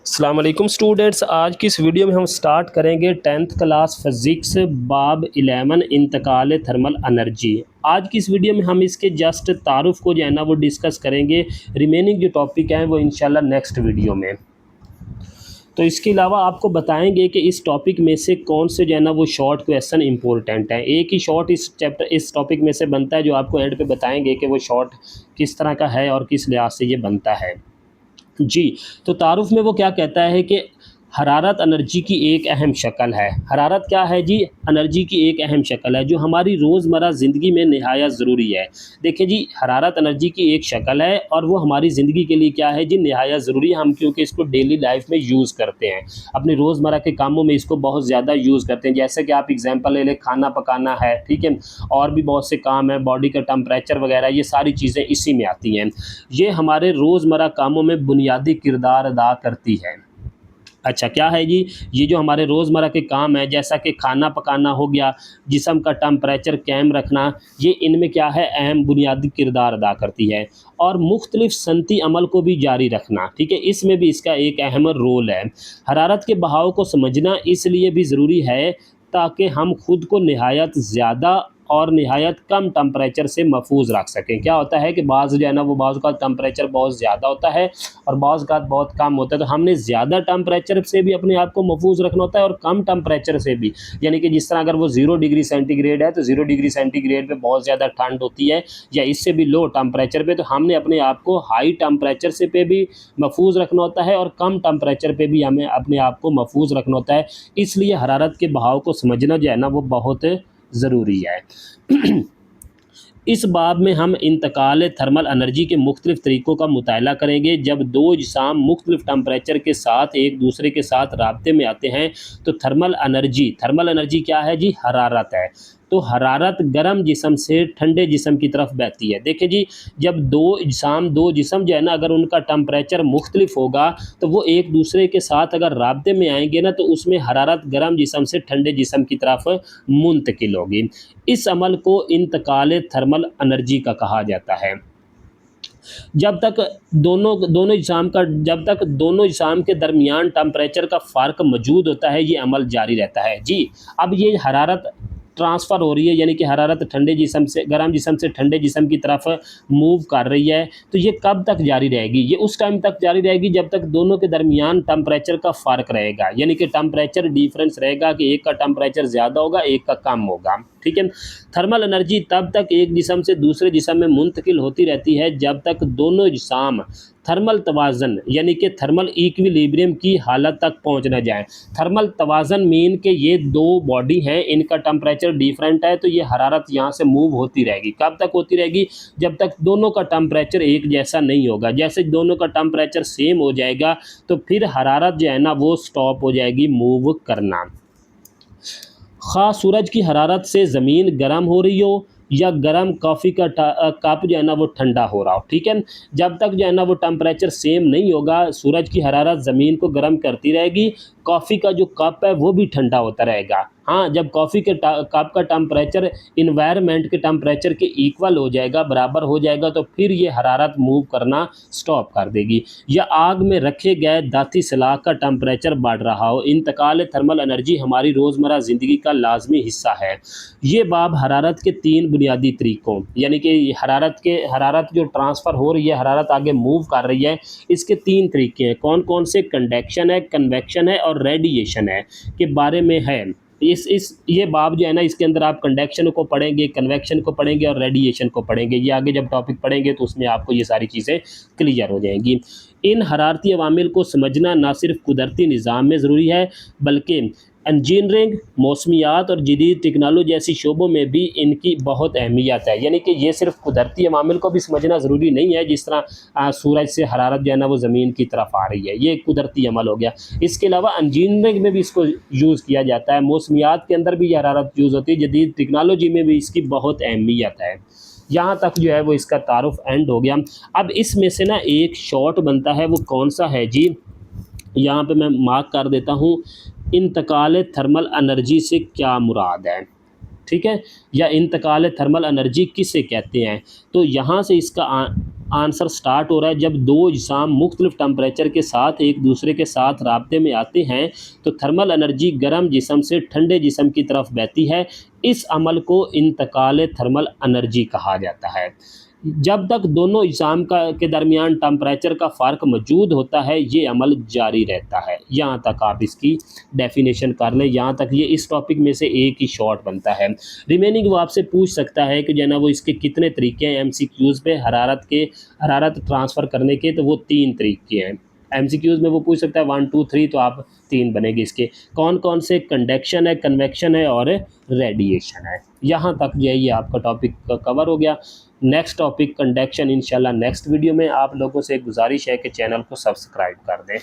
अस्सलाम वालेकुम स्टूडेंट्स। आज की इस वीडियो में हम स्टार्ट करेंगे 10th क्लास फिज़िक्स बाब 11 इंतकाल थर्मल एनर्जी। आज की इस वीडियो में हम इसके जस्ट तारुफ को जो है ना वो डिस्कस करेंगे। रिमेनिंग जो टॉपिक हैं वो इंशाल्लाह नेक्स्ट वीडियो में। तो इसके अलावा आपको बताएंगे कि इस टॉपिक में से कौन से जो है ना वो शॉर्ट क्वेश्चन इंपॉर्टेंट है। एक ही शॉर्ट इस टॉपिक में से बनता है जो आपको एंड पे बताएंगे कि वो शॉर्ट किस तरह का है और किस लिहाज से ये बनता है। जी, तो तारुफ़ में वो क्या कहता है कि हरारत एनर्जी की एक अहम शक्ल है। हरारत क्या है जी? एनर्जी की एक अहम शक्ल है जो हमारी रोज़मर्रा ज़िंदगी में निहायत ज़रूरी है। देखिए जी, हरारत एनर्जी की एक शक्ल है और वो हमारी ज़िंदगी के लिए क्या है जी? निहायत ज़रूरी है। हम क्योंकि इसको डेली लाइफ में यूज़ करते हैं, अपनी रोज़मर्रा के कामों में इसको बहुत ज़्यादा यूज़ करते हैं। जैसे कि आप एग्ज़ाम्पल ले लें, खाना पकाना है, ठीक है? और भी बहुत से काम हैं, बॉडी का टेम्परेचर वगैरह, ये सारी चीज़ें इसी में आती हैं। ये हमारे रोज़मर्रा कामों में बुनियादी किरदार अदा करती है। अच्छा, क्या है जी? ये जो हमारे रोज़मर्रा के काम हैं, जैसा कि खाना पकाना हो गया, जिस्म का टेम्परेचर कायम रखना, ये इनमें क्या है? अहम बुनियादी किरदार अदा करती है। और मुख्तलिफ़ सनती अमल को भी जारी रखना, ठीक है? इसमें भी इसका एक अहम रोल है। हरारत के बहाव को समझना इसलिए भी ज़रूरी है ताकि हम खुद को निहायत ज़्यादा और निहायत कम टेम्परेचर से महफूज़ रख सकें। क्या होता है कि बाज़ जो है ना वो बाज़ का टेम्परेचर बहुत ज़्यादा होता है और बाज़ का बहुत कम होता है, तो हमने ज़्यादा टेम्परेचर से भी अपने आप को महफूज़ रखना होता है और कम टेम्परेचर से भी। यानी कि जिस तरह अगर वो 0 डिग्री सेंटीग्रेड है तो 0 डिग्री सेंटीग्रेड पे बहुत ज़्यादा ठंड होती है, या इससे भी लो टेम्परेचर पे, तो हमने अपने आप को हाई टेम्परेचर से पे भी महफूज़ रखना होता है और कम टेम्परेचर पे भी हमें अपने आप को महफूज़ रखना होता है। इसलिए हरारत के बहाव को समझना जो है ना वो बहुत ज़रूरी है। इस बाब में हम इंतकाल थर्मल एनर्जी के मुख्तलिफ़ तरीक़ों का मुताला करेंगे। जब दो जिसाम मुख्तलिफ़ टेम्परेचर के साथ एक दूसरे के साथ राब्ते में आते हैं तो थर्मल एनर्जी क्या है जी? हरारत है। तो हरारत गर्म जिस्म से ठंडे जिस्म की तरफ बहती है। देखिए जी, जब दो जिस्म जो है ना अगर उनका टेम्परेचर मुख्तलिफ होगा तो वो एक दूसरे के साथ अगर राब्ते में आएंगे ना तो उसमें हरारत गर्म जिस्म से ठंडे जिस्म की तरफ मुंतकिल होगी। इस अमल को इंतकाल थर्मल एनर्जी का कहा जाता है। जब तक दोनों जिसाम के दरमियान टेम्परेचर का फ़र्क मौजूद होता है, ये अमल जारी रहता है। जी, अब ये हरारत ट्रांसफ़र हो रही है, यानी कि हरारत गर्म जिस्म से ठंडे जिस्म की तरफ मूव कर रही है, तो ये कब तक जारी रहेगी? ये उस टाइम तक जारी रहेगी जब तक दोनों के दरमियान टेम्परेचर का फ़र्क रहेगा, यानी कि टेम्परेचर डिफरेंस रहेगा कि एक का टेम्परेचर ज़्यादा होगा, एक का कम होगा, ठीक है? थर्मल एनर्जी तब तक एक जिस्म से दूसरे जिस्म में मुंतकिल होती रहती है जब तक दोनों जिसाम थर्मल तवाज़न यानी कि थर्मल इक्विलिब्रियम की हालत तक पहुंच न जाए। थर्मल तवाज़न मीन के ये दो बॉडी हैं, इनका टेम्परेचर डिफरेंट है, तो ये हरारत यहाँ से मूव होती रहेगी। कब तक होती रहेगी? जब तक दोनों का टेम्परेचर एक जैसा नहीं होगा। जैसे दोनों का टेम्परेचर सेम हो जाएगा तो फिर हरारत जो है ना वो स्टॉप हो जाएगी मूव करना। ख़ास सूरज की हरारत से ज़मीन गर्म हो रही हो या गर्म कॉफ़ी का कप जो है ना वो ठंडा हो रहा हो, ठीक है? जब तक जो है ना वो टेम्परेचर सेम नहीं होगा, सूरज की हरारत ज़मीन को गर्म करती रहेगी, कॉफ़ी का जो कप है वो भी ठंडा होता रहेगा। हाँ, जब कॉफ़ी के कप का टेम्परेचर इन्वायरमेंट के टेम्परेचर के इक्वल हो जाएगा, बराबर हो जाएगा, तो फिर ये हरारत मूव करना स्टॉप कर देगी। या आग में रखे गए दाती सलाख का टेम्परेचर बढ़ रहा हो। इंतकाल थर्मल एनर्जी हमारी रोज़मर्रा ज़िंदगी का लाजमी हिस्सा है। ये बाब हरारत के 3 बुनियादी तरीक़ों, यानी कि हरारत जो ट्रांसफ़र हो रही है, हरारत आगे मूव कर रही है, इसके 3 तरीक़े हैं। कौन कौन से? कंडक्शन है, कन्वेक्शन है और रेडिएशन है के बारे में है। ये बाब जो है ना इसके अंदर आप कंडक्शन को पढ़ेंगे, कन्वेक्शन को पढ़ेंगे और रेडिएशन को पढ़ेंगे। ये आगे जब टॉपिक पढ़ेंगे तो उसमें आपको ये सारी चीज़ें क्लियर हो जाएंगी। इन हरारती अवामिल को समझना ना सिर्फ कुदरती निज़ाम में ज़रूरी है बल्कि इंजीनियरिंग, मौसमियात और जदीद टेक्नोलॉजी जैसी शोबों में भी इनकी बहुत अहमियत है। यानी कि ये सिर्फ कुदरती अवामिल को भी समझना ज़रूरी नहीं है, जिस तरह सूरज से हरारत जो है ना वो ज़मीन की तरफ आ रही है, ये कुदरती अमल हो गया। इसके अलावा इंजीनियरिंग में भी इसको यूज़ किया जाता है, मौसमियात के अंदर भी ये हरारत यूज़ होती है, जदीद टेक्नोलॉजी में भी इसकी बहुत अहमियत है। यहाँ तक जो है वो इसका तारुफ एंड हो गया। अब इसमें से ना एक शॉर्ट बनता है, वो कौन सा है जी? यहाँ पे मैं मार्क कर देता हूँ, इंतकाल थर्मल एनर्जी से क्या मुराद है, ठीक है? या इंतकाल थर्मल एनर्जी किसे कहते हैं? तो यहाँ से इसका आंसर स्टार्ट हो रहा है जब दो जिसाम मुख्तलिफ टेम्परेचर के साथ एक दूसरे के साथ राब्ते में आते हैं तो थर्मल एनर्जी गर्म जिस्म से ठंडे जिस्म की तरफ बहती है। इस अमल को इंतकाल थर्मल एनर्जी कहा जाता है। जब तक दोनों इजाम के दरमियान टेम्परेचर का फ़र्क मौजूद होता है ये अमल जारी रहता है। यहाँ तक आप इसकी डेफिनेशन कर लें, यहाँ तक ये इस टॉपिक में से एक ही शॉर्ट बनता है। रिमेनिंग वो आपसे पूछ सकता है कि जो है ना वो इसके कितने तरीके हैं MCQs पे हरारत ट्रांसफ़र करने के, तो वो 3 तरीके हैं। MCQs में वो पूछ सकता है 1 2 3, तो आप 3 बनेंगे इसके। कौन कौन से? कंडक्शन है, कन्वेक्शन है और रेडिएशन है। यहाँ तक जो है ये आपका टॉपिक कवर हो गया। नेक्स्ट टॉपिक कंडक्शन इंशाल्लाह नेक्स्ट वीडियो में। आप लोगों से एक गुजारिश है कि चैनल को सब्सक्राइब कर दें।